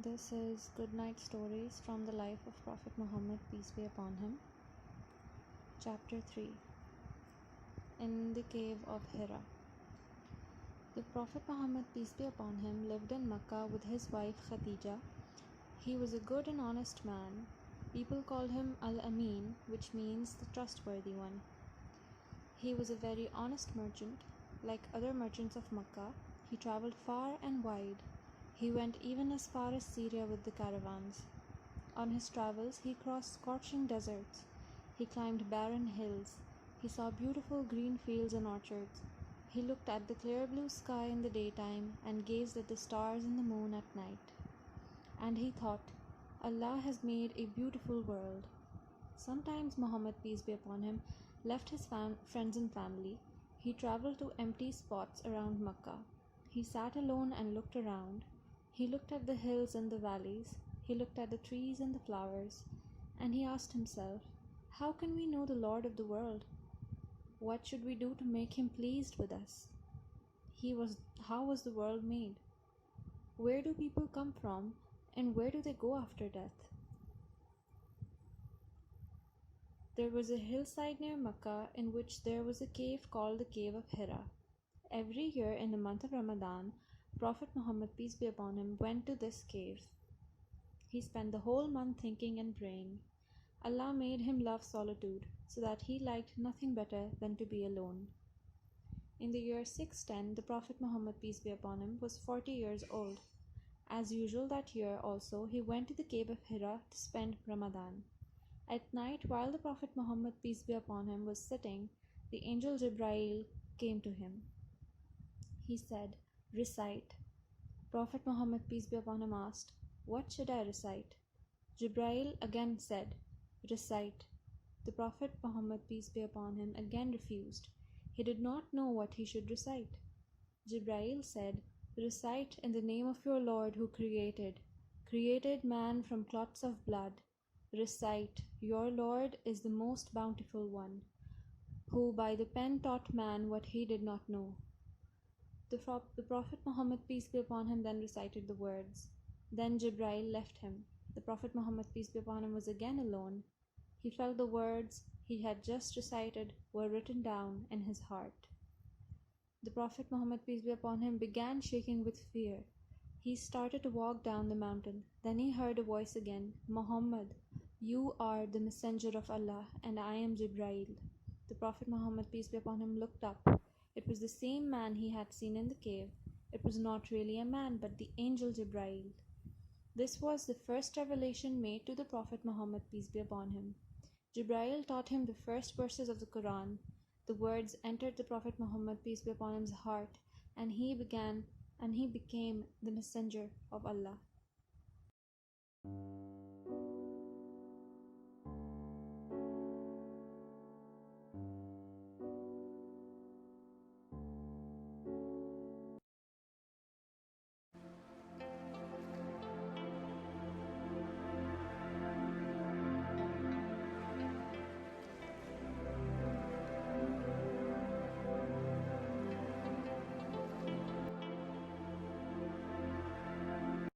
This is Good Night Stories from the life of Prophet Muhammad, peace be upon him. Chapter 3. In the Cave of Hira. The Prophet Muhammad, peace be upon him, lived in Makkah with his wife Khadija. He was a good and honest man. People called him Al-Amin, which means the trustworthy one. He was a very honest merchant. Like other merchants of Makkah, he traveled far and wide. He went even as far as Syria with the caravans. On his travels, he crossed scorching deserts. He climbed barren hills. He saw beautiful green fields and orchards. He looked at the clear blue sky in the daytime and gazed at the stars and the moon at night. And he thought, Allah has made a beautiful world. Sometimes Muhammad, peace be upon him, left his friends and family. He traveled to empty spots around Makkah. He sat alone and looked around. He looked at the hills and the valleys. He looked at the trees and the flowers. And he asked himself, how can we know the Lord of the world? What should we do to make him pleased with us? How was the world made? Where do people come from, and where do they go after death? There was a hillside near Makkah in which there was a cave called the Cave of Hira. Every year in the month of Ramadan, Prophet Muhammad, peace be upon him, went to this cave. He spent the whole month thinking and praying. Allah made him love solitude, so that he liked nothing better than to be alone. In the year 610, the Prophet Muhammad, peace be upon him, was 40 years old. As usual that year also, he went to the Cave of Hira to spend Ramadan. At night, while the Prophet Muhammad, peace be upon him, was sitting, the angel Jibrail came to him. He said, recite. Prophet Muhammad, peace be upon him, asked, what should I recite? Jibrail again said, recite. The Prophet Muhammad, peace be upon him, again refused. He did not know what he should recite. Jibrail said, recite in the name of your Lord who created man from clots of blood. Recite, your Lord is the most bountiful one, who by the pen taught man what he did not know. The Prophet Muhammad, peace be upon him, then recited the words. Then Jibrail left him. The Prophet Muhammad, peace be upon him, was again alone. He felt the words he had just recited were written down in his heart. The Prophet Muhammad, peace be upon him, began shaking with fear. He started to walk down the mountain. Then he heard a voice again, Muhammad, you are the messenger of Allah, and I am Jibrail. The Prophet Muhammad, peace be upon him, looked up. It was the same man he had seen in the cave. It was not really a man, but the angel Jibrail. This was the first revelation made to the Prophet Muhammad, peace be upon him. Jibrail taught him the first verses of the Quran. The words entered the Prophet Muhammad, peace be upon him's heart, and he became the messenger of Allah.